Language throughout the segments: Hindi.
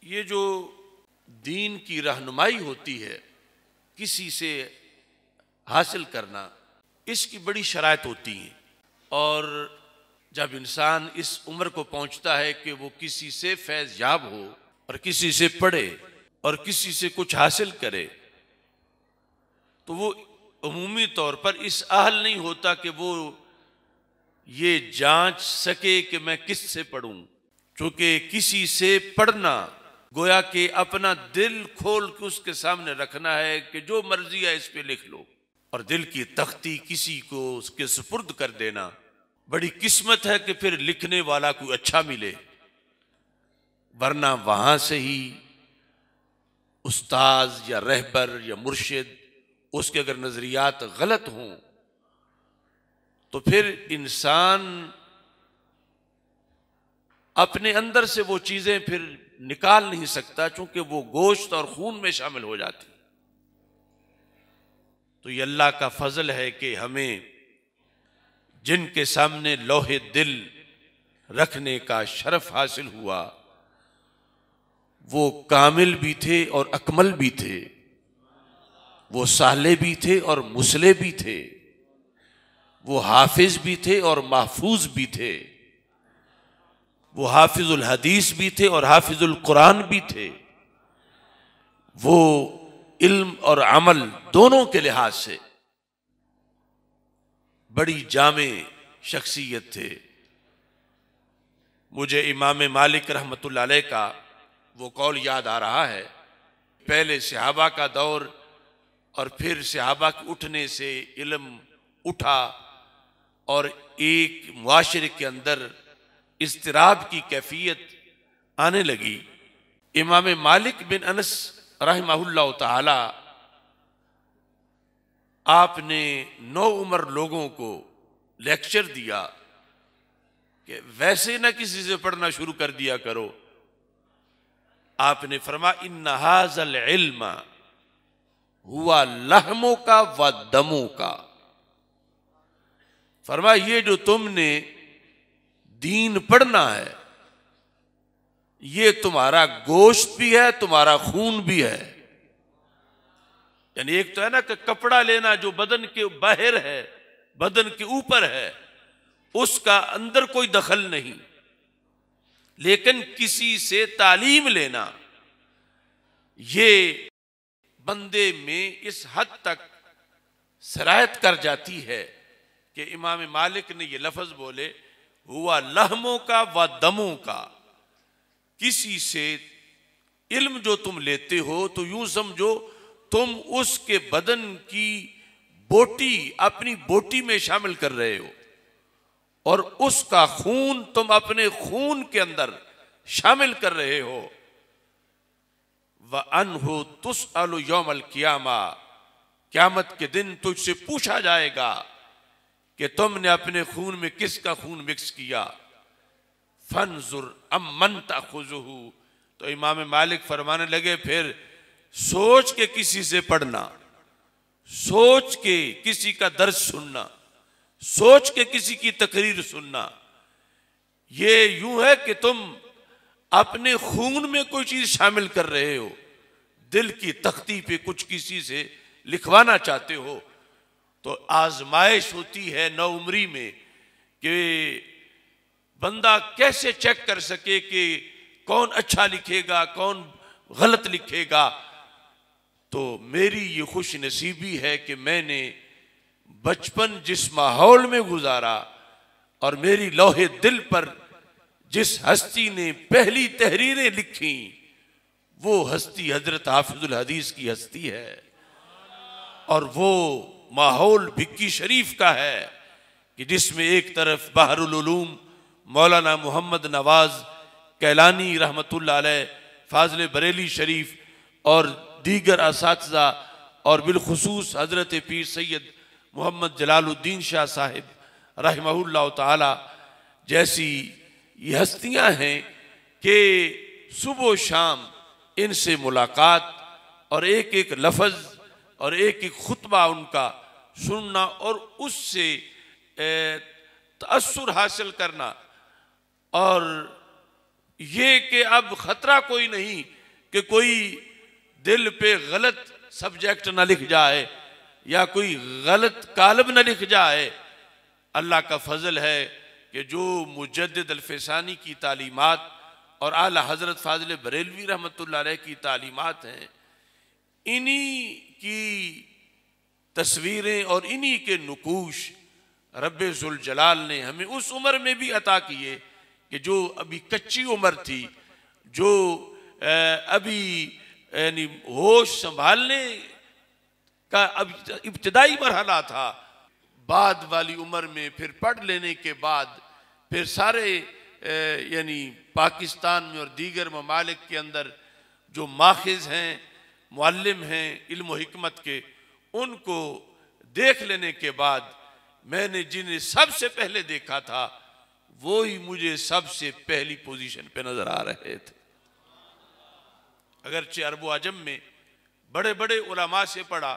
ये जो दीन की रहनुमाई होती है, किसी से हासिल करना, इसकी बड़ी शराइत होती हैं। और जब इंसान इस उम्र को पहुंचता है कि वो किसी से फैज़ याब हो और किसी से पढ़े और किसी से कुछ हासिल करे, तो वो अमूमी तौर पर इस अहल नहीं होता कि वो ये जांच सके कि मैं किस से पढ़ूं। चूंकि किसी से पढ़ना गोया कि अपना दिल खोल के उसके सामने रखना है कि जो मर्जी है इस पे लिख लो, और दिल की तख्ती किसी को उसके सुपुर्द कर देना बड़ी किस्मत है कि फिर लिखने वाला कोई अच्छा मिले, वरना वहां से ही उस्ताज या रहबर या मुर्शिद उसके अगर नजरियात गलत हों तो फिर इंसान अपने अंदर से वो चीजें फिर निकाल नहीं सकता, चूंकि वो गोश्त और खून में शामिल हो जाती। तो ये अल्लाह का फजल है कि हमें जिनके सामने लोहे दिल रखने का शरफ हासिल हुआ वो कामिल भी थे और अकमल भी थे, वो साले भी थे और मुसले भी थे, वो हाफिज भी थे और महफूज भी थे, वो हाफिजुल हदीस भी थे और हाफिजुल कुरान भी थे। वो इल्म और अमल दोनों के लिहाज से बड़ी जामे शख्सियत थे। मुझे इमाम मालिक रहमतुल्लाह अलैह का वो कौल याद आ रहा है, पहले सहाबा का दौर और फिर सहाबा के उठने से इल्म उठा और एक मुआशरे के अंदर इस्तिराब की कैफियत आने लगी। इमाम मालिक बिन अनस रहमहुल्लाह ताला आपने 9 उम्र लोगों को लेक्चर दिया कि वैसे ना किसी से पढ़ना शुरू कर दिया करो। आपने फरमाया इन्ना हाज़ल इल्म हुआ लहमों का व दमों का, फरमाया ये जो तुमने दीन पढ़ना है ये तुम्हारा गोश्त भी है, तुम्हारा खून भी है। यानी एक तो है ना कि कपड़ा लेना जो बदन के बाहर है, बदन के ऊपर है, उसका अंदर कोई दखल नहीं, लेकिन किसी से तालीम लेना ये बंदे में इस हद तक सरायत कर जाती है कि इमाम मालिक ने ये लफ्ज बोले हुआ लहमों का व दमों का। किसी से इल्म जो तुम लेते हो तो यूं समझो तुम उसके बदन की बोटी अपनी बोटी में शामिल कर रहे हो और उसका खून तुम अपने खून के अंदर शामिल कर रहे हो। व अनहु तुसअलु यौमल क़ियामा, क़यामत के दिन तुझसे पूछा जाएगा कि तुमने अपने खून में किसका खून मिक्स किया। फंजुर अम्मन ताखुजुहु, तो इमाम मालिक फरमाने लगे फिर सोच के किसी से पढ़ना, सोच के किसी का दर्स सुनना, सोच के किसी की तकरीर सुनना। ये यूं है कि तुम अपने खून में कोई चीज शामिल कर रहे हो, दिल की तख्ती पे कुछ किसी से लिखवाना चाहते हो। तो आजमाइश होती है नौउम्री में कि बंदा कैसे चेक कर सके कि कौन अच्छा लिखेगा कौन गलत लिखेगा। तो मेरी ये खुश नसीबी है कि मैंने बचपन जिस माहौल में गुजारा और मेरी लोहे दिल पर जिस हस्ती ने पहली तहरीरें लिखी वो हस्ती हजरत हाफिजुल हदीस की हस्ती है, और वो माहौल भिक्की शरीफ का है कि जिसमें एक तरफ बहरुल उलूम मौलाना मोहम्मद नवाज कैलानी रहमतुल्लाह अलैह, फाज़िल बरेली शरीफ और दीगर असातिज़ा और बिलखुसूस हजरत पीर सैयद मोहम्मद जलालुद्दीन शाह साहिब रहमहुल्लाह ताला जैसी ये हस्तियां हैं कि सुबह शाम इनसे मुलाकात और एक एक लफ्ज़ और एक एक खुतबा उनका सुनना और उससे तअस्सुर हासिल करना और ये कि अब खतरा कोई नहीं कि कोई दिल पे गलत सब्जेक्ट ना लिख जाए या कोई गलत कालब ना लिख जाए। अल्लाह का फजल है कि जो मुजद्दिद अल-फ़िसानी की तालीमात और आला हज़रत फ़ाज़िल बरेलवी रहमतुल्लाह अलैह की तालीमात हैं, इन्हीं की तस्वीरें और इन्हीं के नुकूश रब्बे ज़ुल जलाल ने हमें उस उम्र में भी अता किए कि जो अभी कच्ची उम्र थी, जो अभी यानी होश संभालने का अब इब्तदाई मरहला था। बाद वाली उम्र में फिर पढ़ लेने के बाद फिर सारे यानी पाकिस्तान में और दीगर ममालिक के अंदर जो माखिज़ हैं, मुअल्लिम हैं इल्म व हिकमत के, उनको देख लेने के बाद मैंने जिन्हें सबसे पहले देखा था वो ही मुझे सबसे पहली पोजीशन पे नजर आ रहे थे। अगरचे अरब अजम में बड़े बड़े उलमा से पढ़ा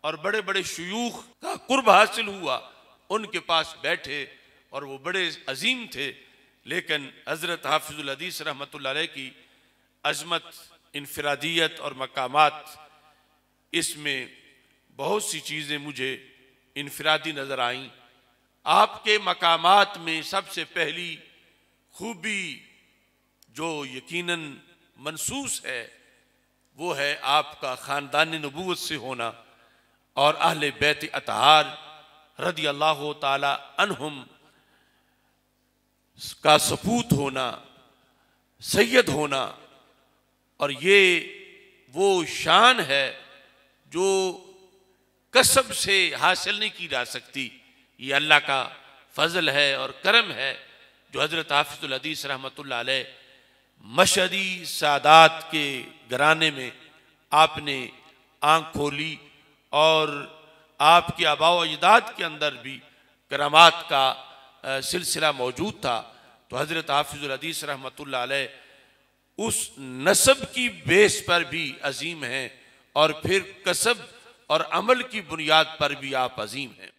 और बड़े बड़े शयूख का कुर्ब हासिल हुआ, उनके पास बैठे और वो बड़े अजीम थे, लेकिन हज़रत हाफिज़ुल हदीस रहमतुल्लाह अलैह की अज़मत, इनफरादियत और मकामात, इसमें बहुत सी चीज़ें मुझे इनफरादी नज़र आईं। आपके मकामात में सबसे पहली खूबी जो यकीनन मनसूस है वो है आपका ख़ानदान नबूवत से होना और अहले बैत अतहार रदी अल्लाह ताला अन्हुम का सपूत होना, सैयद होना। और ये वो शान है जो कसब से हासिल नहीं की जा सकती। ये अल्लाह का फजल है और करम है जो हज़रत हाफिज़ुल हदीस रहमतुल्लाह अलैह मशहदी सादात के घराने में आपने आँख खोली और आपके आबाओ अजदाद के अंदर भी करामात का सिलसिला मौजूद था। तो हज़रत हाफिज़ुल हदीस रहमतुल्लाह अलैह उस नसब की बेस पर भी अजीम हैं और फिर कसब और अमल की बुनियाद पर भी आप अजीम हैं।